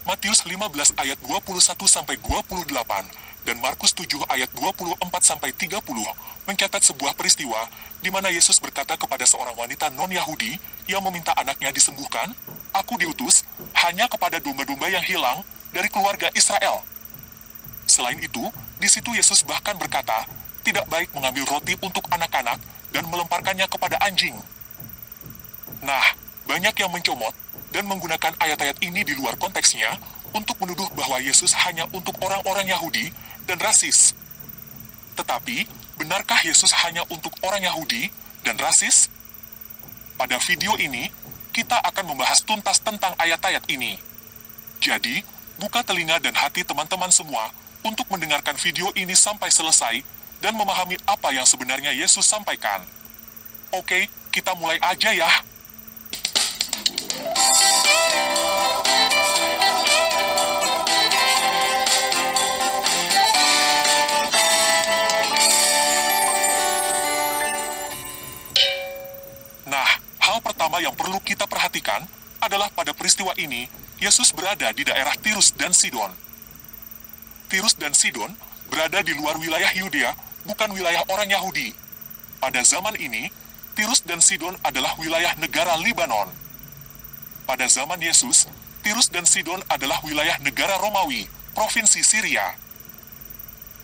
Matius 15 ayat 21-28, dan Markus 7 ayat 24-30 mencatat sebuah peristiwa di mana Yesus berkata kepada seorang wanita non-Yahudi yang meminta anaknya disembuhkan, "Aku diutus hanya kepada domba-domba yang hilang dari keluarga Israel." Selain itu, di situ Yesus bahkan berkata, tidak baik mengambil roti untuk anak-anak dan melemparkannya kepada anjing. Nah, banyak yang mencomot dan menggunakan ayat-ayat ini di luar konteksnya untuk menuduh bahwa Yesus hanya untuk orang-orang Yahudi dan rasis. Tetapi, benarkah Yesus hanya untuk orang Yahudi dan rasis? Pada video ini, kita akan membahas tuntas tentang ayat-ayat ini. Jadi, buka telinga dan hati teman-teman semua untuk mendengarkan video ini sampai selesai dan memahami apa yang sebenarnya Yesus sampaikan. Oke, kita mulai aja ya. Nah, hal pertama yang perlu kita perhatikan adalah pada peristiwa ini, Yesus berada di daerah Tirus dan Sidon. Tirus dan Sidon berada di luar wilayah Yudea, bukan wilayah orang Yahudi. Pada zaman ini, Tirus dan Sidon adalah wilayah negara Libanon. Pada zaman Yesus, Tirus dan Sidon adalah wilayah negara Romawi, provinsi Syria.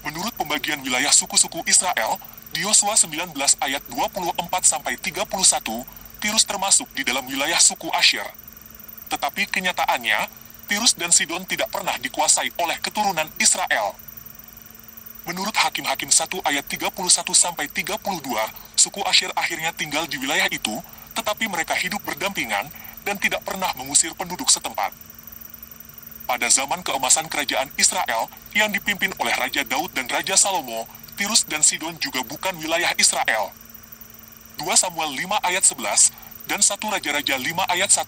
Menurut pembagian wilayah suku-suku Israel, di Yosua 19 ayat 24-31, Tirus termasuk di dalam wilayah suku Asher. Tetapi kenyataannya, Tirus dan Sidon tidak pernah dikuasai oleh keturunan Israel. Menurut Hakim-Hakim 1 ayat 31-32, suku Asher akhirnya tinggal di wilayah itu, tetapi mereka hidup berdampingan dan tidak pernah mengusir penduduk setempat. Pada zaman keemasan kerajaan Israel yang dipimpin oleh Raja Daud dan Raja Salomo, Tirus dan Sidon juga bukan wilayah Israel. 2 Samuel 5 ayat 11 dan 1 Raja-Raja 5 ayat 1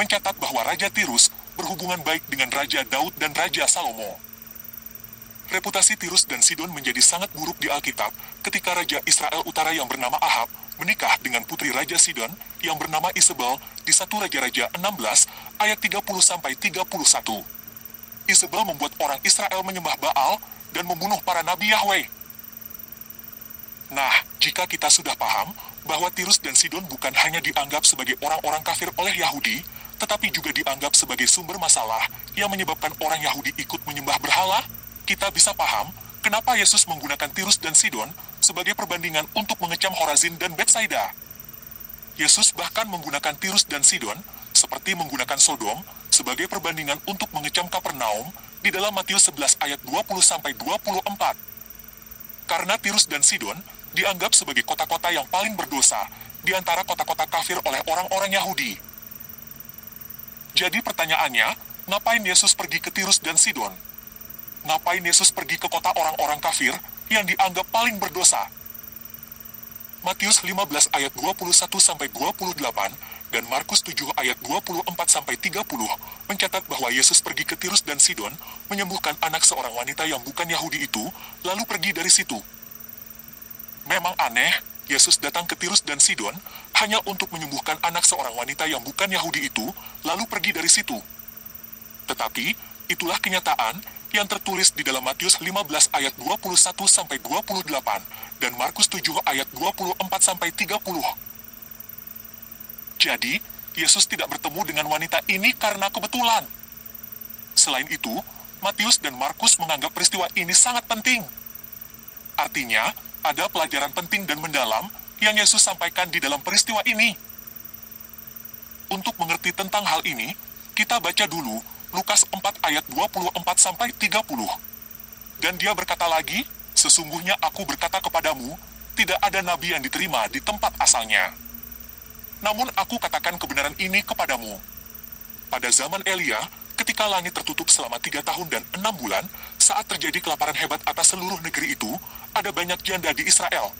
mencatat bahwa Raja Tirus berhubungan baik dengan Raja Daud dan Raja Salomo. Reputasi Tirus dan Sidon menjadi sangat buruk di Alkitab ketika Raja Israel Utara yang bernama Ahab menikah dengan putri Raja Sidon yang bernama Isabel di 1 Raja-Raja 16 ayat 30-31. Isabel membuat orang Israel menyembah Baal dan membunuh para nabi Yahweh. Nah, jika kita sudah paham bahwa Tirus dan Sidon bukan hanya dianggap sebagai orang-orang kafir oleh Yahudi, tetapi juga dianggap sebagai sumber masalah yang menyebabkan orang Yahudi ikut menyembah berhala, kita bisa paham kenapa Yesus menggunakan Tirus dan Sidon sebagai perbandingan untuk mengecam Horazin dan Betsaida. Yesus bahkan menggunakan Tirus dan Sidon, seperti menggunakan Sodom, sebagai perbandingan untuk mengecam Kapernaum di dalam Matius 11 ayat 20-24. Karena Tirus dan Sidon dianggap sebagai kota-kota yang paling berdosa di antara kota-kota kafir oleh orang-orang Yahudi. Jadi pertanyaannya, ngapain Yesus pergi ke Tirus dan Sidon? Ngapain Yesus pergi ke kota orang-orang kafir yang dianggap paling berdosa? Matius 15 ayat 21-28 dan Markus 7 ayat 24-30 mencatat bahwa Yesus pergi ke Tirus dan Sidon menyembuhkan anak seorang wanita yang bukan Yahudi itu, lalu pergi dari situ. Memang aneh, Yesus datang ke Tirus dan Sidon hanya untuk menyembuhkan anak seorang wanita yang bukan Yahudi itu, lalu pergi dari situ. Tetapi, itulah kenyataan yang tertulis di dalam Matius 15 ayat 21-28 dan Markus 7 ayat 24-30. Jadi, Yesus tidak bertemu dengan wanita ini karena kebetulan. Selain itu, Matius dan Markus menganggap peristiwa ini sangat penting. Artinya, ada pelajaran penting dan mendalam yang Yesus sampaikan di dalam peristiwa ini. Untuk mengerti tentang hal ini, kita baca dulu Lukas 4 ayat 24-30. Dan dia berkata lagi, "Sesungguhnya aku berkata kepadamu, tidak ada nabi yang diterima di tempat asalnya. Namun aku katakan kebenaran ini kepadamu. Pada zaman Elia, ketika langit tertutup selama 3 tahun dan 6 bulan, saat terjadi kelaparan hebat atas seluruh negeri itu, ada banyak janda di Israel.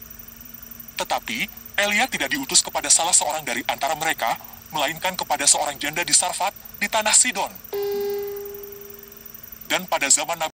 Tetapi, Elia tidak diutus kepada salah seorang dari antara mereka, melainkan kepada seorang janda di Sarfat, di tanah Sidon. Dan pada zaman Nabi